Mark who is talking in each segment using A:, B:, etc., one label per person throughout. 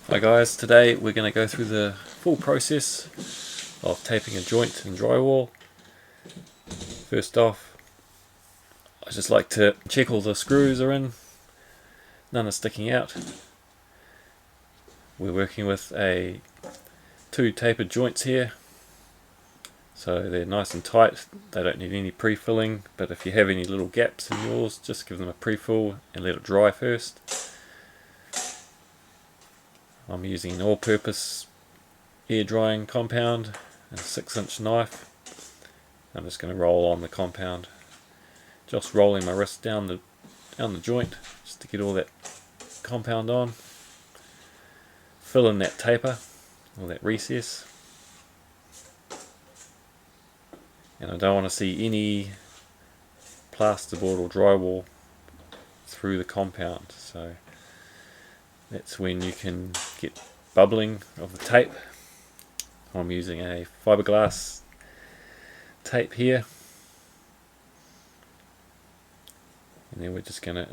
A: Hi guys, today we're going to go through the full process of taping a joint in drywall. First off, I just like to check all the screws are in, none are sticking out. We're working with two tapered joints here, so they're nice and tight, they don't need any pre-filling, but if you have any little gaps in yours, just give them a pre-fill and let it dry first. I'm using an all-purpose air drying compound and a 6-inch knife. I'm just going to roll on the compound, just rolling my wrist down the joint just to get all that compound on. Fill in that taper or that recess, and I don't want to see any plasterboard or drywall through the compound, so that's when you can get bubbling of the tape. I'm using a fiberglass tape here, and then we're just going to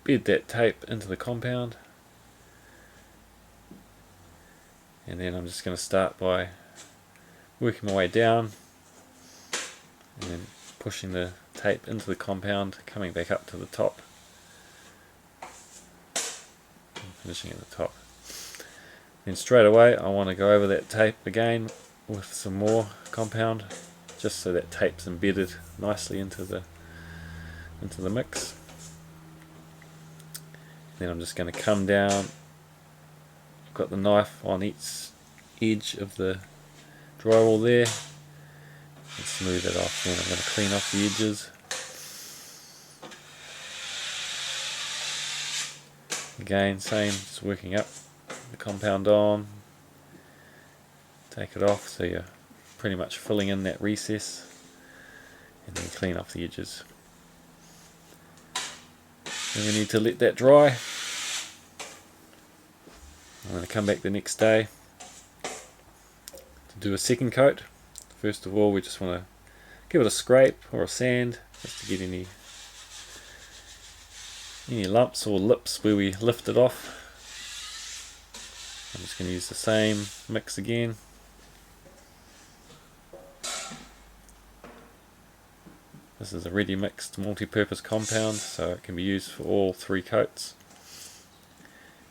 A: embed that tape into the compound, and then I'm just going to start by working my way down and then pushing the tape into the compound, coming back up to the top and finishing at the top. Then straight away I want to go over that tape again with some more compound, just so that tape's embedded nicely into the mix. Then I'm just going to come down. I've got the knife on each edge of the drywall there and smooth it off. Then I'm going to clean off the edges. Again, same, just working up the compound on, take it off so you're pretty much filling in that recess, and then clean off the edges. Then we need to let that dry. I'm going to come back the next day to do a second coat. First of all, we just want to give it a scrape or a sand just to get any lumps or lips where we lift it off. I'm just going to use the same mix again. This is a ready mixed multi-purpose compound, so it can be used for all 3 coats.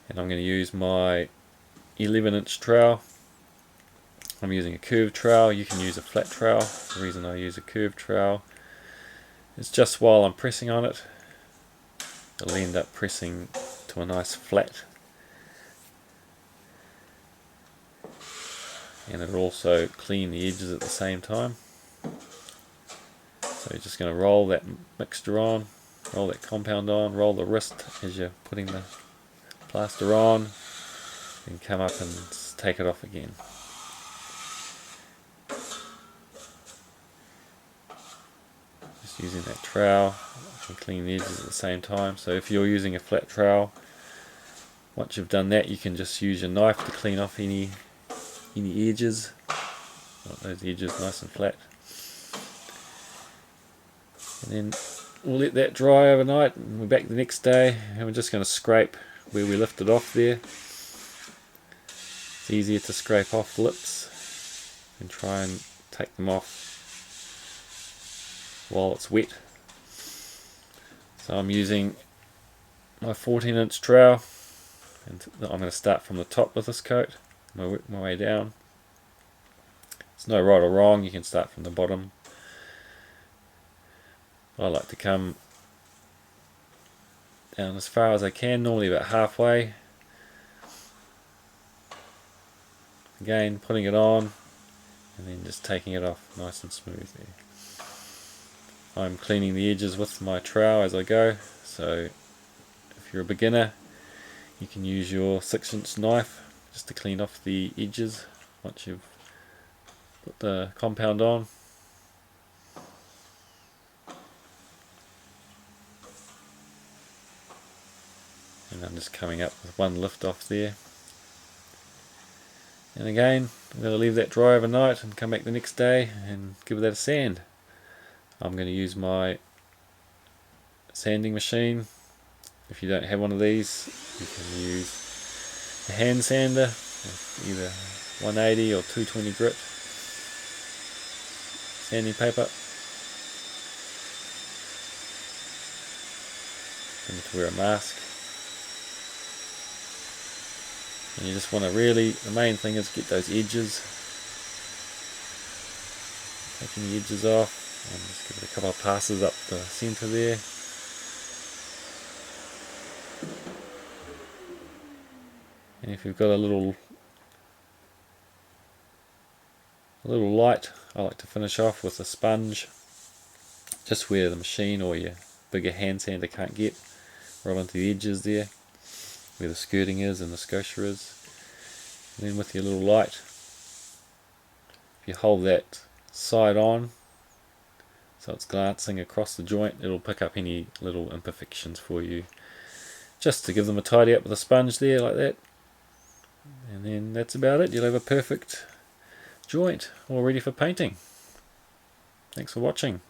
A: And I'm going to use my 11-inch trowel. I'm using a curved trowel. You can use a flat trowel. The reason I use a curved trowel is just while I'm pressing on it, it'll end up pressing to a nice flat, and it'll also clean the edges at the same time. So you're just going to roll that mixture on, roll that compound on, roll the wrist as you're putting the plaster on, then come up and take it off again. Just using that trowel to clean the edges at the same time. So if you're using a flat trowel, once you've done that, you can just use your knife to clean off any edges. Want those edges nice and flat. And then we'll let that dry overnight, and we're back the next day, and we're just going to scrape where we lifted off there. It's easier to scrape off lips and try and take them off while it's wet. So I'm using my 14-inch trowel, and I'm going to start from the top with this coat, work my way down. It's no right or wrong, you can start from the bottom. I like to come down as far as I can, normally about halfway. Again, putting it on and then just taking it off nice and smooth there. I'm cleaning the edges with my trowel as I go, so if you're a beginner you can use your 6-inch knife just to clean off the edges once you've put the compound on. And I'm just coming up with one lift off there. And again, I'm going to leave that dry overnight and come back the next day and give that a sand. I'm going to use my sanding machine. If you don't have one of these, you can use a hand sander with either 180 or 220 grit sanding paper. And to wear a mask. And you just want to really, the main thing is get those edges, taking the edges off, and just give it a couple of passes up the centre there. And if you've got a little light, I like to finish off with a sponge, just where the machine or your bigger hand sander can't get, right onto the edges there, where the skirting is and the scotia is. And then with your little light, if you hold that side on, so it's glancing across the joint, it'll pick up any little imperfections for you. Just to give them a tidy up with a sponge there, like that. And then that's about it. You'll have a perfect joint all ready for painting. Thanks for watching.